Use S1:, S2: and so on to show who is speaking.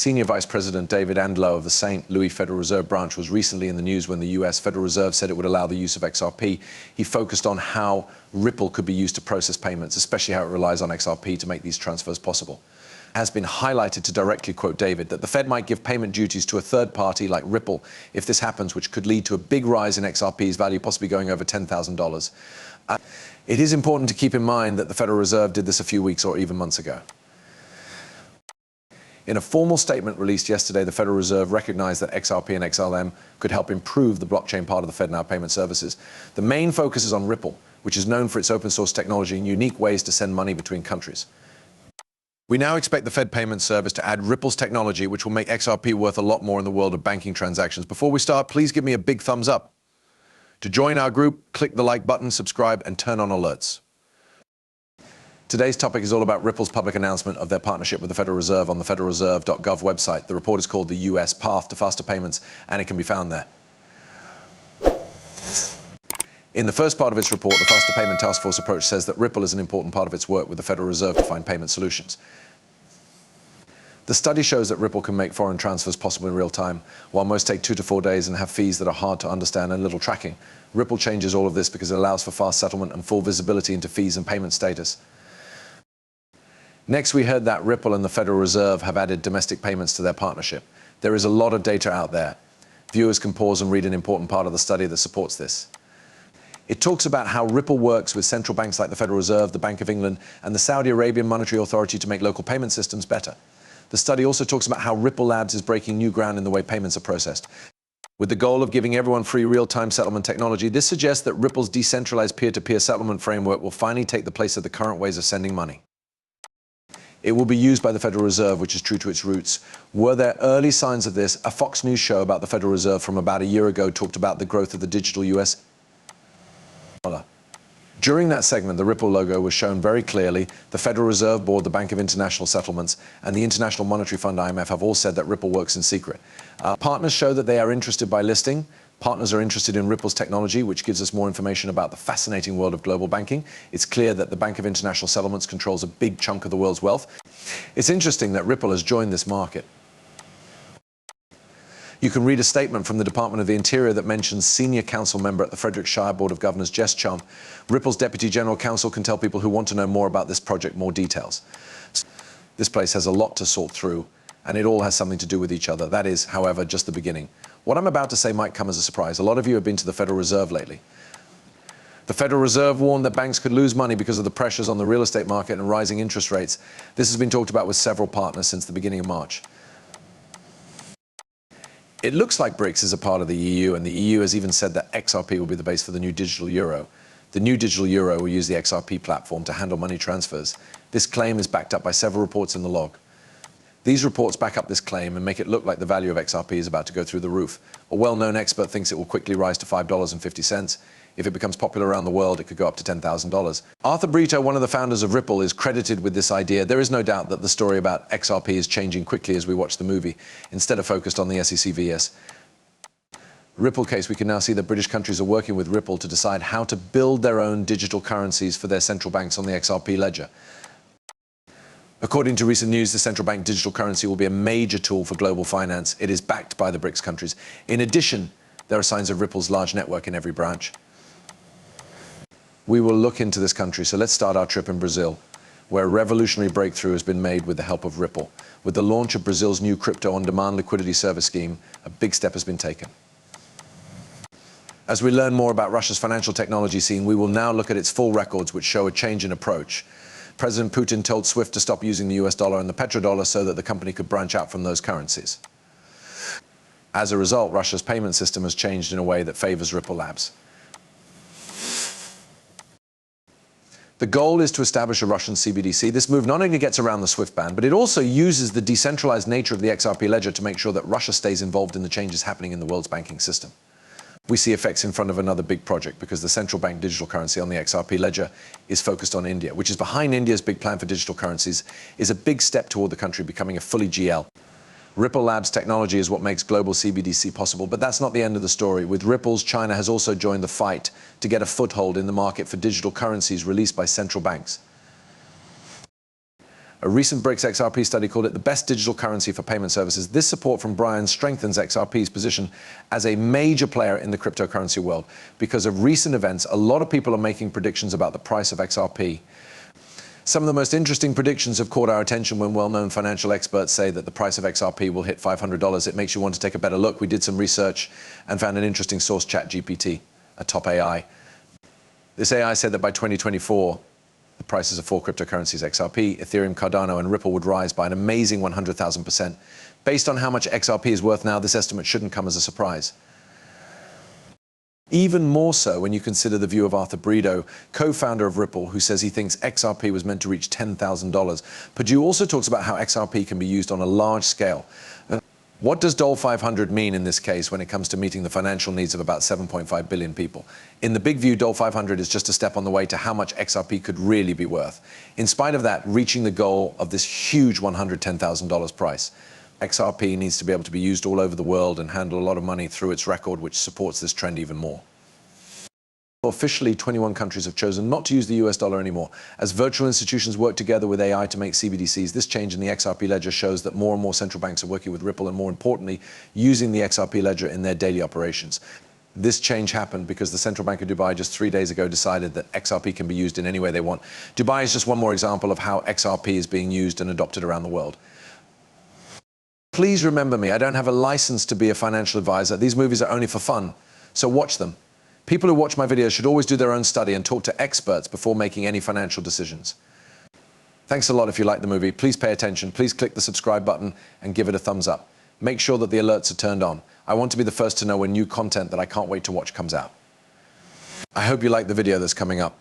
S1: Senior Vice President David Andlow of the St. Louis Federal Reserve Branch was recently in the news when the US Federal Reserve said it would allow the use of XRP. He focused on how Ripple could be used to process payments, especially how it relies on XRP to make these transfers possible. It has been highlighted, to directly quote David, that the Fed might give payment duties to a third party like Ripple if this happens, which could lead to a big rise in XRP's value, possibly going over $10,000. It is important to keep in mind that the Federal Reserve did this a few weeks or even months ago. In a formal statement released yesterday, the Federal Reserve recognized that XRP and XLM could help improve the blockchain part of the FedNow payment services. The main focus is on Ripple, which is known for its open source technology and unique ways to send money between countries. We now expect the Fed payment service to add Ripple's technology, which will make XRP worth a lot more in the world of banking transactions. Before we start, please give me a big thumbs up. To join our group, click the like button, subscribe, and turn on alerts. Today's topic is all about Ripple's public announcement of their partnership with the Federal Reserve on the federalreserve.gov website. The report is called The U.S. Path to Faster Payments, and it can be found there. In the first part of its report, the Faster Payment Task Force approach says that Ripple is an important part of its work with the Federal Reserve to find payment solutions. The study shows that Ripple can make foreign transfers possible in real time, while most take 2 to 4 days and have fees that are hard to understand and little tracking. Ripple changes all of this because it allows for fast settlement and full visibility into fees and payment status. Next, we heard that Ripple and the Federal Reserve have added domestic payments to their partnership. There is a lot of data out there. Viewers can pause and read an important part of the study that supports this. It talks about how Ripple works with central banks like the Federal Reserve, the Bank of England, and the Saudi Arabian Monetary Authority to make local payment systems better. The study also talks about how Ripple Labs is breaking new ground in the way payments are processed. With the goal of giving everyone free real-time settlement technology, this suggests that Ripple's decentralized peer-to-peer settlement framework will finally take the place of the current ways of sending money. It will be used by the Federal Reserve, which is true to its roots. Were there early signs of this? A Fox News show about the Federal Reserve from about a year ago talked about the growth of the digital US dollar. During that segment, the Ripple logo was shown very clearly. The Federal Reserve Board, the Bank of International Settlements, and the International Monetary Fund, IMF, have all said that Ripple works in secret. Partners show that they are interested by listing. Partners are interested in Ripple's technology, which gives us more information about the fascinating world of global banking. It's clear that the Bank of International Settlements controls a big chunk of the world's wealth. It's interesting that Ripple has joined this market. You can read a statement from the Department of the Interior that mentions senior council member at the Frederickshire Board of Governors, Jess Chum. Ripple's Deputy General Counsel can tell people who want to know more about this project more details. This place has a lot to sort through, and it all has something to do with each other. That is, however, just the beginning. What I'm about to say might come as a surprise. A lot of you have been to the Federal Reserve lately. The Federal Reserve warned that banks could lose money because of the pressures on the real estate market and rising interest rates. This has been talked about with several partners since the beginning of March. It looks like BRICS is a part of the EU, and the EU has even said that XRP will be the base for the new digital euro. The new digital euro will use the XRP platform to handle money transfers. This claim is backed up by several reports in the log. These reports back up this claim and make it look like the value of XRP is about to go through the roof. A well-known expert thinks it will quickly rise to $5.50. If it becomes popular around the world, it could go up to $10,000. Arthur Brito, one of the founders of Ripple, is credited with this idea. There is no doubt that the story about XRP is changing quickly as we watch the movie, instead of focused on the SEC vs. Ripple case. We can now see that British countries are working with Ripple to decide how to build their own digital currencies for their central banks on the XRP ledger. According to recent news, the central bank digital currency will be a major tool for global finance. It is backed by the BRICS countries. In addition, there are signs of Ripple's large network in every branch. We will look into this country, so let's start our trip in Brazil, where a revolutionary breakthrough has been made with the help of Ripple. With the launch of Brazil's new crypto-on-demand liquidity service scheme, a big step has been taken. As we learn more about Russia's financial technology scene, we will now look at its full records, which show a change in approach. President Putin told SWIFT to stop using the US dollar and the petrodollar so that the company could branch out from those currencies. As a result, Russia's payment system has changed in a way that favors Ripple Labs. The goal is to establish a Russian CBDC. This move not only gets around the SWIFT ban, but it also uses the decentralized nature of the XRP ledger to make sure that Russia stays involved in the changes happening in the world's banking system. We see effects in front of another big project because the central bank digital currency on the XRP ledger is focused on India, which is behind India's big plan for digital currencies, is a big step toward the country becoming a fully GL. Ripple Labs technology is what makes global CBDC possible, but that's not the end of the story. With Ripple's, China has also joined the fight to get a foothold in the market for digital currencies released by central banks. A recent BRICS XRP study called it the best digital currency for payment services. This support from Brian strengthens XRP's position as a major player in the cryptocurrency world. Because of recent events, a lot of people are making predictions about the price of XRP. Some of the most interesting predictions have caught our attention when well-known financial experts say that the price of XRP will hit $500. It makes you want to take a better look. We did some research and found an interesting source, ChatGPT, a top AI. This AI said that by 2024, the prices of 4 cryptocurrencies, XRP, Ethereum, Cardano, and Ripple, would rise by an amazing 100,000%. Based on how much XRP is worth now, this estimate shouldn't come as a surprise. Even more so when you consider the view of Arthur Brito, co-founder of Ripple, who says he thinks XRP was meant to reach $10,000. Purdue also talks about how XRP can be used on a large scale. What does Dole 500 mean in this case when it comes to meeting the financial needs of about 7.5 billion people? In the big view, Dole 500 is just a step on the way to how much XRP could really be worth. In spite of that, reaching the goal of this huge $110,000 price. XRP needs to be able to be used all over the world and handle a lot of money through its record, which supports this trend even more. Officially, 21 countries have chosen not to use the US dollar anymore. As virtual institutions work together with AI to make CBDCs, this change in the XRP ledger shows that more and more central banks are working with Ripple and, more importantly, using the XRP ledger in their daily operations. This change happened because the Central Bank of Dubai just 3 days ago decided that XRP can be used in any way they want. Dubai is just one more example of how XRP is being used and adopted around the world. Please remember me, I don't have a license to be a financial advisor. These movies are only for fun, so watch them. People who watch my videos should always do their own study and talk to experts before making any financial decisions. Thanks a lot if you like the movie. Please pay attention. Please click the subscribe button and give it a thumbs up. Make sure that the alerts are turned on. I want to be the first to know when new content that I can't wait to watch comes out. I hope you like the video that's coming up.